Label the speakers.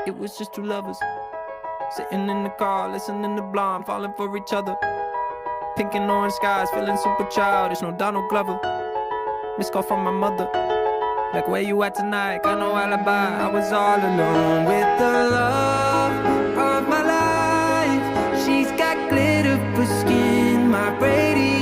Speaker 1: It was just two lovers sitting in the car, listening to Blonde, falling for each other. Pink and orange skies, feeling super childish. No Donald Glover. Missed call from my mother, like, where you at tonight? Got no alibi. I was all alone with the love of my life. She's got glitter for skin, my radio